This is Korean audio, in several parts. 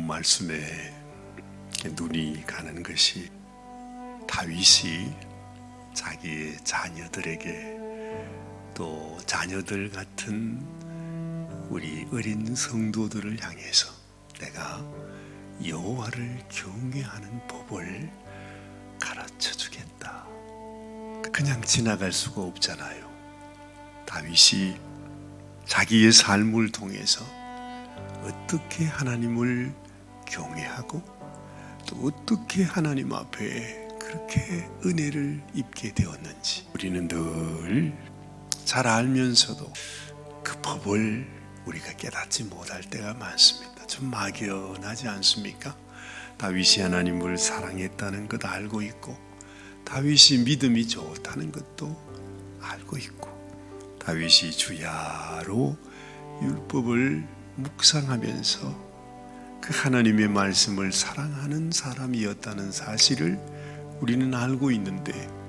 말씀에 눈이 가는 것이 다윗이 자기의 자녀들에게 또 자녀들 같은 우리 어린 성도들을 향해서 내가 여호와를 경외하는 법을 가르쳐 주겠다. 그냥 지나갈 수가 없잖아요. 다윗이 자기의 삶을 통해서 어떻게 하나님을 경외하고 또 어떻게 하나님 앞에 그렇게 은혜를 입게 되었는지 우리는 늘 잘 알면서도 그 법을 우리가 깨닫지 못할 때가 많습니다. 좀 막연하지 않습니까? 다윗이 하나님을 사랑했다는 것 알고 있고 다윗이 믿음이 좋다는 것도 알고 있고 다윗이 주야로 율법을 묵상하면서 그 하나님의 말씀을 사랑하는 사람이었다는 사실을 우리는 알고 있는데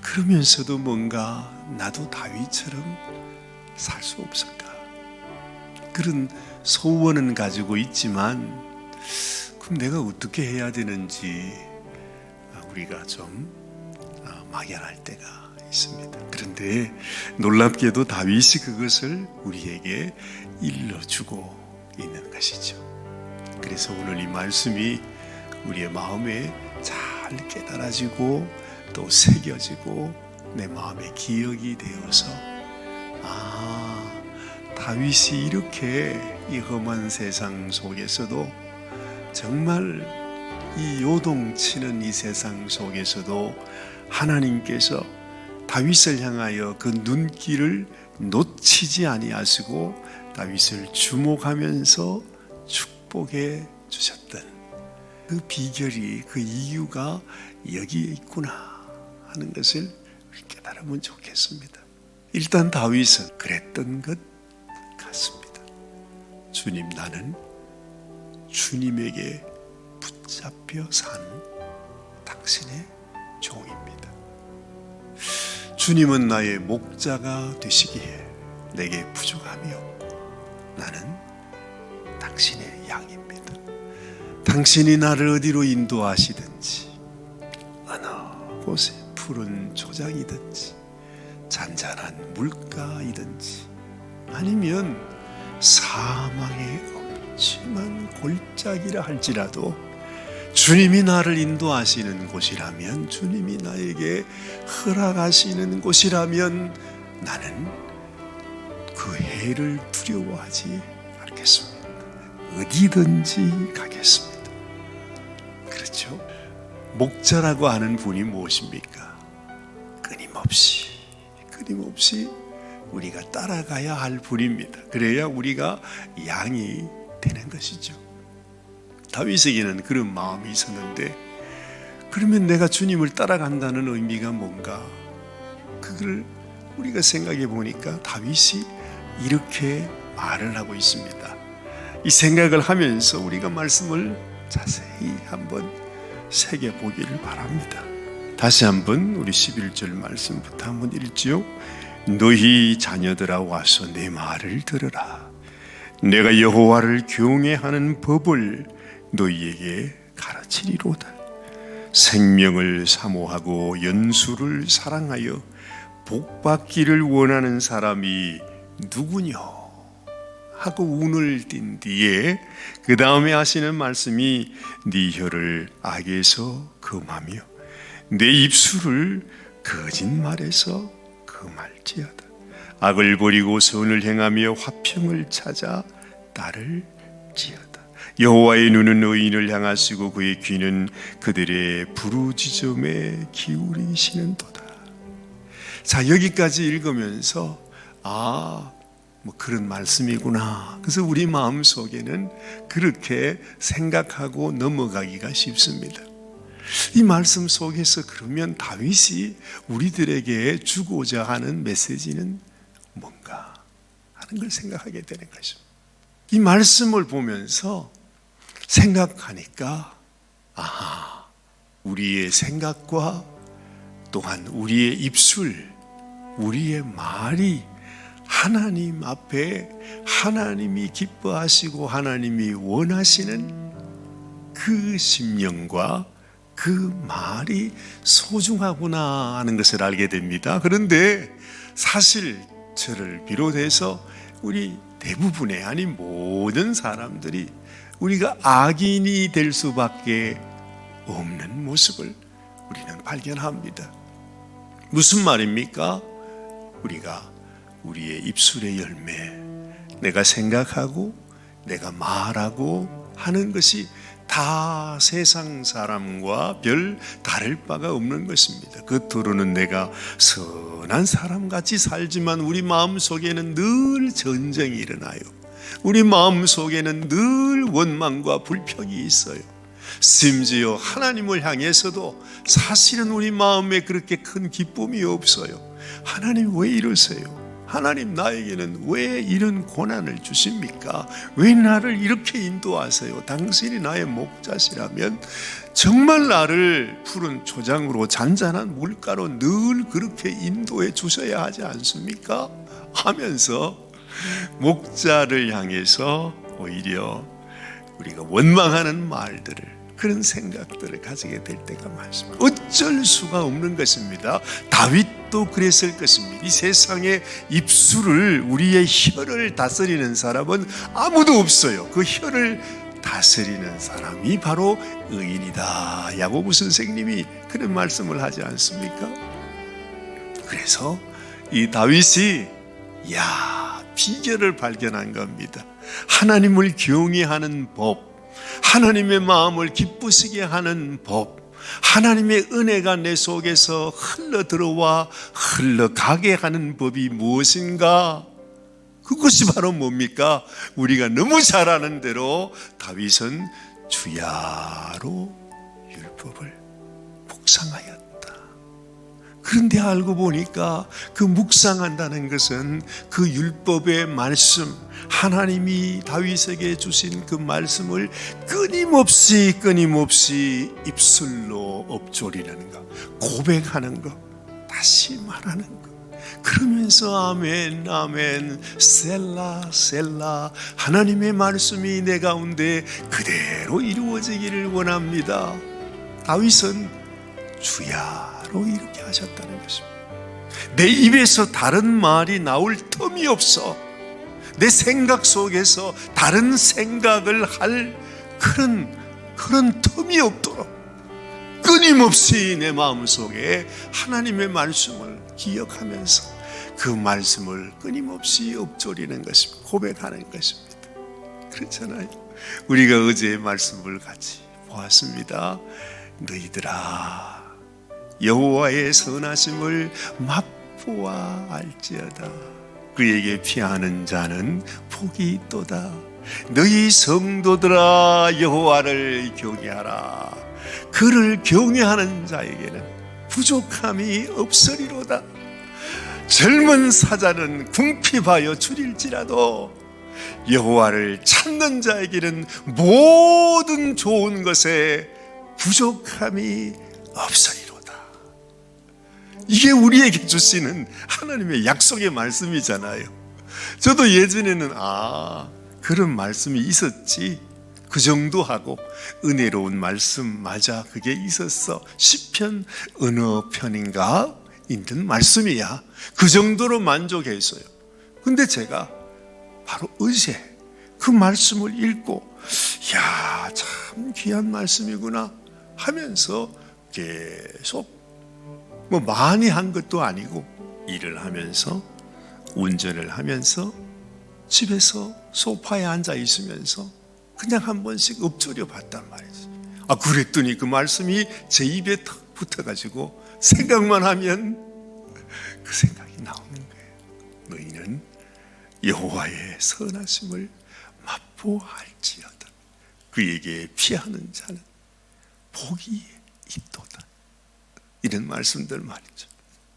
그러면서도 뭔가 나도 다윗처럼 살 수 없을까? 그런 소원은 가지고 있지만 그럼 내가 어떻게 해야 되는지 우리가 좀 막연할 때가 있습니다. 그런데 놀랍게도 다윗이 그것을 우리에게 일러주고 있는 것이죠. 그래서 오늘 이 말씀이 우리의 마음에 잘 깨달아지고 또 새겨지고 내 마음에 기억이 되어서 다윗이 이렇게 이 험한 세상 속에서도 정말 이 요동치는 이 세상 속에서도 하나님께서 다윗을 향하여 그 눈길을 놓치지 아니하시고 다윗을 주목하면서 축복해 주셨던 그 비결이 그 이유가 여기에 있구나 하는 것을 깨달으면 좋겠습니다. 일단 다윗은 그랬던 것 같습니다. 주님, 나는 주님에게 붙잡혀 산 당신의 종입니다. 주님은 나의 목자가 되시기에 내게 부족함이 없고 나는 당신의 양입니다. 당신이 나를 어디로 인도하시든지 어느 곳에 푸른 초장이든지 잔잔한 물가이든지 아니면 사망의 엄침한 골짜기라 할지라도 주님이 나를 인도하시는 곳이라면 주님이 나에게 허락하시는 곳이라면 나는 그 해를 두려워하지 않겠습니다. 어디든지 가겠습니다. 그렇죠? 목자라고 하는 분이 무엇입니까? 끊임없이 우리가 따라가야 할 분입니다. 그래야 우리가 양이 되는 것이죠. 다윗에게는 그런 마음이 있었는데 그러면 내가 주님을 따라간다는 의미가 뭔가? 그걸 우리가 생각해 보니까 다윗이 이렇게 말을 하고 있습니다. 이 생각을 하면서 우리가 말씀을 자세히 한번 새겨보기를 바랍니다. 다시 한번 우리 11절 말씀부터 한번 읽지요. 너희 자녀들아 와서 내 말을 들으라. 내가 여호와를 경외하는 법을 너희에게 가르치리로다. 생명을 사모하고 연수를 사랑하여 복받기를 원하는 사람이 누구뇨? 하고 운을 띈 뒤에 그 다음에 하시는 말씀이 네 혀를 악에서 금하며 내 입술을 거짓말에서 금할지어다. 악을 버리고 선을 행하며 화평을 찾아 따를 지어다. 여호와의 눈은 의인을 향하시고 그의 귀는 그들의 부르짖음에 기울이시는도다. 자, 여기까지 읽으면서 그런 말씀이구나. 그래서 우리 마음속에는 그렇게 생각하고 넘어가기가 쉽습니다. 이 말씀 속에서 그러면 다윗이 우리들에게 주고자 하는 메시지는 뭔가 하는 걸 생각하게 되는 것입니다. 이 말씀을 보면서 생각하니까 우리의 생각과 또한 우리의 입술, 우리의 말이 하나님 앞에 하나님이 기뻐하시고 하나님이 원하시는 그 심령과 그 말이 소중하구나 하는 것을 알게 됩니다. 그런데 사실 저를 비롯해서 우리 대부분의, 아니 모든 사람들이 우리가 악인이 될 수밖에 없는 모습을 우리는 발견합니다. 무슨 말입니까? 우리가 우리의 입술의 열매, 내가 생각하고 내가 말하고 하는 것이 다 세상 사람과 별 다를 바가 없는 것입니다. 겉으로는 내가 선한 사람같이 살지만 우리 마음속에는 늘 전쟁이 일어나요. 우리 마음속에는 늘 원망과 불평이 있어요. 심지어 하나님을 향해서도 사실은 우리 마음에 그렇게 큰 기쁨이 없어요. 하나님 왜 이러세요? 하나님 나에게는 왜 이런 고난을 주십니까? 왜 나를 이렇게 인도하세요? 당신이 나의 목자시라면 정말 나를 푸른 초장으로 잔잔한 물가로 늘 그렇게 인도해 주셔야 하지 않습니까? 하면서 목자를 향해서 오히려 우리가 원망하는 말들을, 그런 생각들을 가지게 될 때가 많습니다. 어쩔 수가 없는 것입니다. 다윗도 그랬을 것입니다. 이 세상에 입술을, 우리의 혀를 다스리는 사람은 아무도 없어요. 그 혀를 다스리는 사람이 바로 의인이다. 야고보 선생님이 그런 말씀을 하지 않습니까? 그래서 이 다윗이 비결을 발견한 겁니다. 하나님을 경외하는 법, 하나님의 마음을 기쁘시게 하는 법, 하나님의 은혜가 내 속에서 흘러 들어와 흘러가게 하는 법이 무엇인가? 그것이 바로 뭡니까? 우리가 너무 잘 아는 대로 다윗은 주야로 율법을 묵상하였다. 그런데 알고 보니까 그 묵상한다는 것은 그 율법의 말씀, 하나님이 다윗에게 주신 그 말씀을 끊임없이 입술로 엎조리는 것, 고백하는 것, 다시 말하는 것. 그러면서 아멘 아멘 셀라 셀라, 하나님의 말씀이 내 가운데 그대로 이루어지기를 원합니다. 다윗은 주야로 이렇게 하셨다는 것입니다. 내 입에서 다른 말이 나올 틈이 없어. 내 생각 속에서 다른 생각을 할 그런 틈이 없도록 끊임없이 내 마음속에 하나님의 말씀을 기억하면서 그 말씀을 끊임없이 엎조리는 것입니다. 고백하는 것입니다. 그렇잖아요. 우리가 어제의 말씀을 같이 보았습니다. 너희들아 여호와의 선하심을 맛보아 알지어다. 그에게 피하는 자는 복이 있도다. 너희 성도들아 여호와를 경외하라. 그를 경외하는 자에게는 부족함이 없으리로다. 젊은 사자는 궁핍하여 줄일지라도 여호와를 찾는 자에게는 모든 좋은 것에 부족함이 없으리로다. 이게 우리에게 주시는 하나님의 약속의 말씀이잖아요. 저도 예전에는 그런 말씀이 있었지, 그 정도 하고 은혜로운 말씀 맞아, 그게 있었어. 시편 어느 편인가 있는 말씀이야. 그 정도로 만족했어요. 근데 제가 바로 어제 그 말씀을 읽고 참 귀한 말씀이구나 하면서 계속 많이 한 것도 아니고 일을 하면서, 운전을 하면서, 집에서 소파에 앉아 있으면서 그냥 한 번씩 엎조려 봤단 말이지. 그랬더니 그 말씀이 제 입에 탁 붙어가지고 생각만 하면 그 생각이 나오는 거예요. 너희는 여호와의 선하심을 맛보알지어다. 그에게 피하는 자는 복이 있도다. 이런 말씀들 말이죠.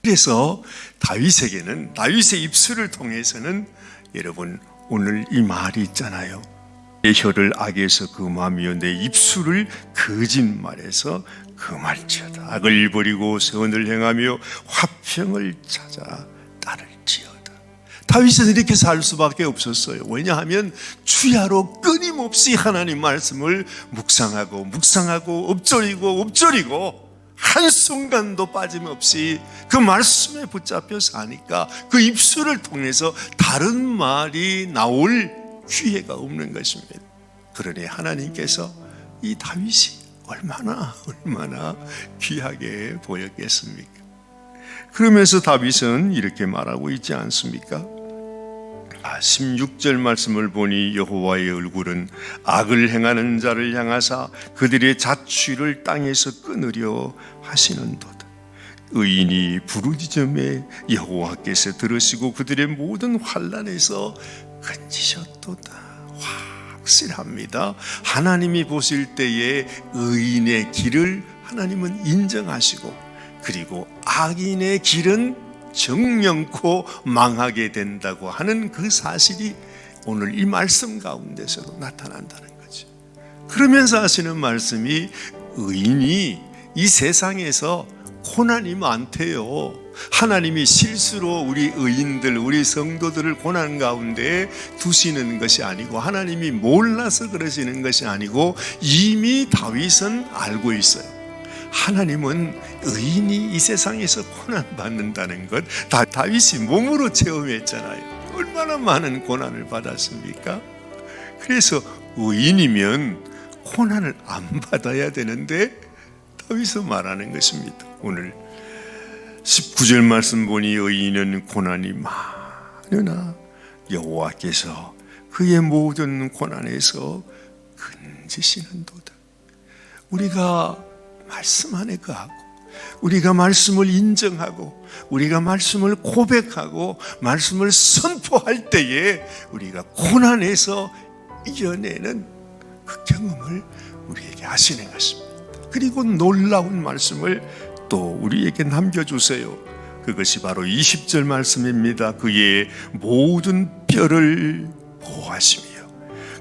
그래서 다윗에게는, 다윗의 입술을 통해서는, 여러분 오늘 이 말이 있잖아요. 내 혀를 악에서 금하며 내 입술을 거짓말에서 금할지어다. 악을 버리고 선을 행하며 화평을 찾아 따를지어다. 다윗은 이렇게 살 수밖에 없었어요. 왜냐하면 주야로 끊임없이 하나님 말씀을 묵상하고 엎조리고 한순간도 빠짐없이 그 말씀에 붙잡혀 사니까 그 입술을 통해서 다른 말이 나올 기회가 없는 것입니다. 그러니 하나님께서 이 다윗이 얼마나 귀하게 보였겠습니까? 그러면서 다윗은 이렇게 말하고 있지 않습니까? 16절 말씀을 보니 여호와의 얼굴은 악을 행하는 자를 향하사 그들의 자취를 땅에서 끊으려 하시는도다. 의인이 부르짖음에 여호와께서 들으시고 그들의 모든 환난에서 건지셨도다. 확실합니다. 하나님이 보실 때에 의인의 길을 하나님은 인정하시고, 그리고 악인의 길은 정령코 망하게 된다고 하는 그 사실이 오늘 이 말씀 가운데서도 나타난다는 거죠. 그러면서 하시는 말씀이 의인이 이 세상에서 고난이 많대요. 하나님이 실수로 우리 의인들, 우리 성도들을 고난 가운데 두시는 것이 아니고, 하나님이 몰라서 그러시는 것이 아니고, 이미 다윗은 알고 있어요. 하나님은 의인이 이 세상에서 고난받는다는 것 다윗이 몸으로 체험했잖아요. 얼마나 많은 고난을 받았습니까? 그래서 의인이면 고난을 안 받아야 되는데 다윗은 말하는 것입니다. 오늘 19절 말씀 보니 의인은 고난이 많으나 여호와께서 그의 모든 고난에서 건지시는도다. 우리가 말씀 안에 거하고, 우리가 말씀을 인정하고, 우리가 말씀을 고백하고 말씀을 선포할 때에 우리가 고난에서 이겨내는 그 경험을 우리에게 하시는 것입니다. 그리고 놀라운 말씀을 또 우리에게 남겨주세요. 그것이 바로 20절 말씀입니다. 그의 모든 뼈를 보호하시며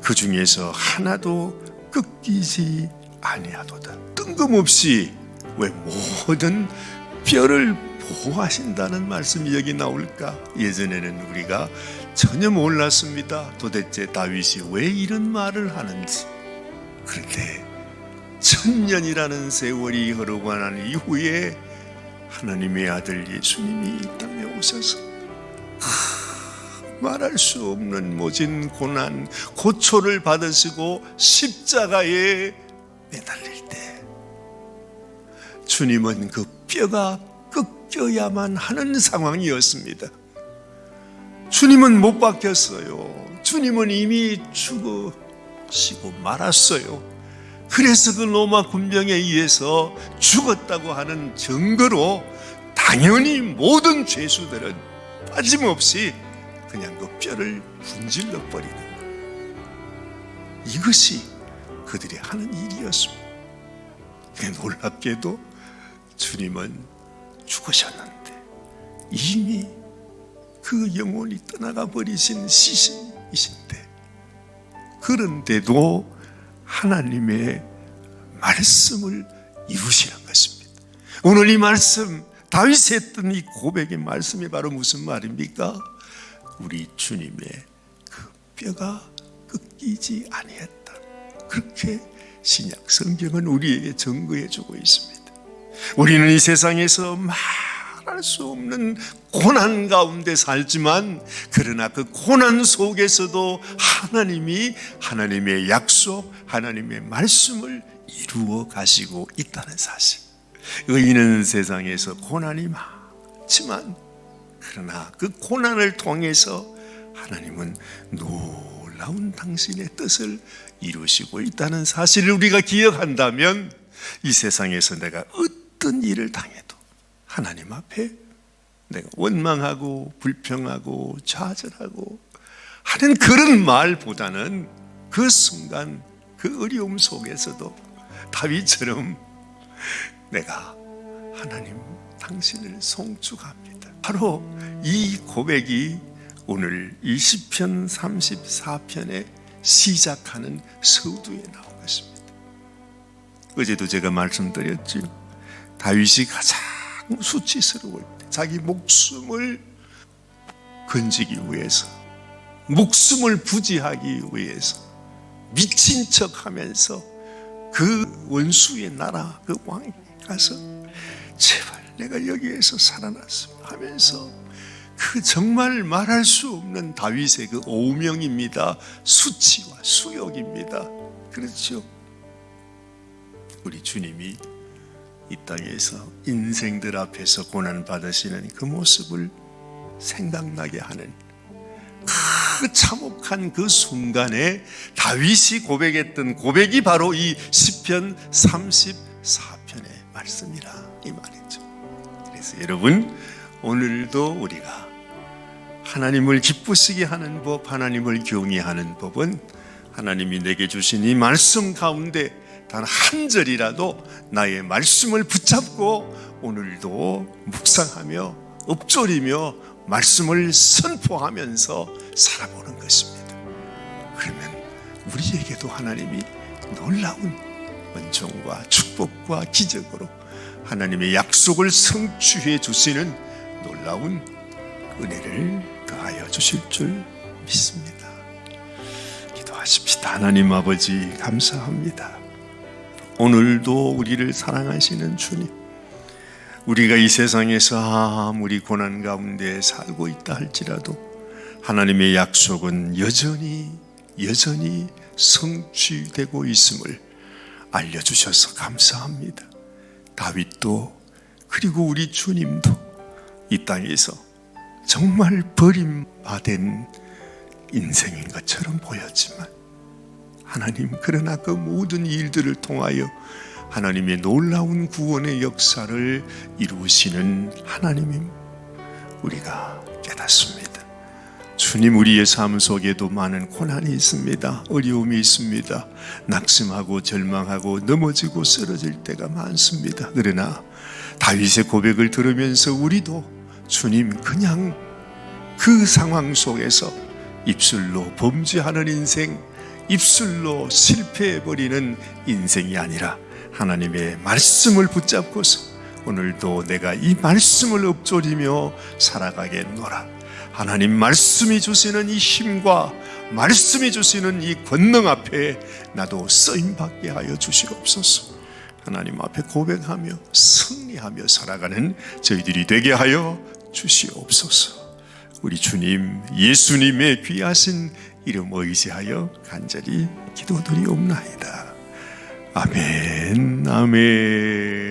그 중에서 하나도 꺾이지 아니하도다. 뜬금없이 왜 모든 뼈를 보호하신다는 말씀이 여기 나올까? 예전에는 우리가 전혀 몰랐습니다. 도대체 다윗이 왜 이런 말을 하는지. 그런데 1000년이라는 세월이 흐르고 난 이후에 하나님의 아들 예수님이 이 땅에 오셔서 말할 수 없는 모진 고난, 고초를 받으시고 십자가에 매달릴 때 주님은 그 뼈가 꺾여야만 하는 상황이었습니다. 주님은 못 박혔어요. 주님은 이미 죽으시고 말았어요. 그래서 그 로마 군병에 의해서 죽었다고 하는 증거로 당연히 모든 죄수들은 빠짐없이 그냥 그 뼈를 분질러 버리는 거예요. 이것이 그들이 하는 일이었습니다. 놀랍게도 주님은 죽으셨는데 이미 그 영혼이 떠나가 버리신 시신이신데, 그런데도 하나님의 말씀을 이루시는 것입니다. 오늘 이 말씀, 다윗이 했던 이 고백의 말씀이 바로 무슨 말입니까? 우리 주님의 그 뼈가 꺾이지 아니했다. 그렇게 신약 성경은 우리에게 증거해 주고 있습니다. 우리는 이 세상에서 말할 수 없는 고난 가운데 살지만, 그러나 그 고난 속에서도 하나님이 하나님의 약속, 하나님의 말씀을 이루어 가시고 있다는 사실. 의인은 세상에서 고난이 많지만, 그러나 그 고난을 통해서 하나님은 놀라운 당신의 뜻을 이루시고 있다는 사실을 우리가 기억한다면, 이 세상에서 내가 어떤 일을 당해도 하나님 앞에 내가 원망하고 불평하고 좌절하고 하는 그런 말보다는 그 순간 그 어려움 속에서도 다윗처럼 내가 하나님 당신을 송축합니다. 바로 이 고백이 오늘 이 시편 34편에 시작하는 서두에 나온 것입니다. 어제도 제가 말씀드렸죠. 다윗이 가장 수치스러울 때, 자기 목숨을 건지기 위해서, 목숨을 부지하기 위해서 미친 척하면서 그 원수의 나라 그 왕에 가서 제발 내가 여기에서 살아났으면 하면서 그 정말 말할 수 없는 다윗의 그 오명입니다. 수치와 수욕입니다. 그렇죠? 우리 주님이 이 땅에서 인생들 앞에서 고난 받으시는 그 모습을 생각나게 하는 그 참혹한 그 순간에 다윗이 고백했던 고백이 바로 이 시편 34편의 말씀이라 이 말이죠. 그래서 여러분, 오늘도 우리가 하나님을 기쁘시게 하는 법, 하나님을 경외하는 법은 하나님이 내게 주신 이 말씀 가운데 단 한 절이라도 나의 말씀을 붙잡고 오늘도 묵상하며 읊조리며 말씀을 선포하면서 살아보는 것입니다. 그러면 우리에게도 하나님이 놀라운 은총과 축복과 기적으로 하나님의 약속을 성취해 주시는 놀라운 은혜를 더하여 주실 줄 믿습니다. 기도하십시다. 하나님 아버지, 감사합니다. 오늘도 우리를 사랑하시는 주님, 우리가 이 세상에서 아무리 고난 가운데 살고 있다 할지라도 하나님의 약속은 여전히 성취되고 있음을 알려주셔서 감사합니다. 다윗도 그리고 우리 주님도 이 땅에서 정말 버림받은 인생인 것처럼 보였지만 하나님, 그러나 그 모든 일들을 통하여 하나님의 놀라운 구원의 역사를 이루시는 하나님임 우리가 깨닫습니다. 주님, 우리의 삶 속에도 많은 고난이 있습니다. 어려움이 있습니다. 낙심하고 절망하고 넘어지고 쓰러질 때가 많습니다. 그러나 다윗의 고백을 들으면서 우리도 주님, 그냥 그 상황 속에서 입술로 범죄하는 인생, 입술로 실패해버리는 인생이 아니라 하나님의 말씀을 붙잡고서 오늘도 내가 이 말씀을 읊조리며 살아가겠노라. 하나님 말씀이 주시는 이 힘과 말씀이 주시는 이 권능 앞에 나도 쓰임받게 하여 주시옵소서. 하나님 앞에 고백하며 승리하며 살아가는 저희들이 되게 하여 주시옵소서. 우리 주님 예수님의 귀하신 이름 의지하여 간절히 기도드리옵나이다. 아멘, 아멘.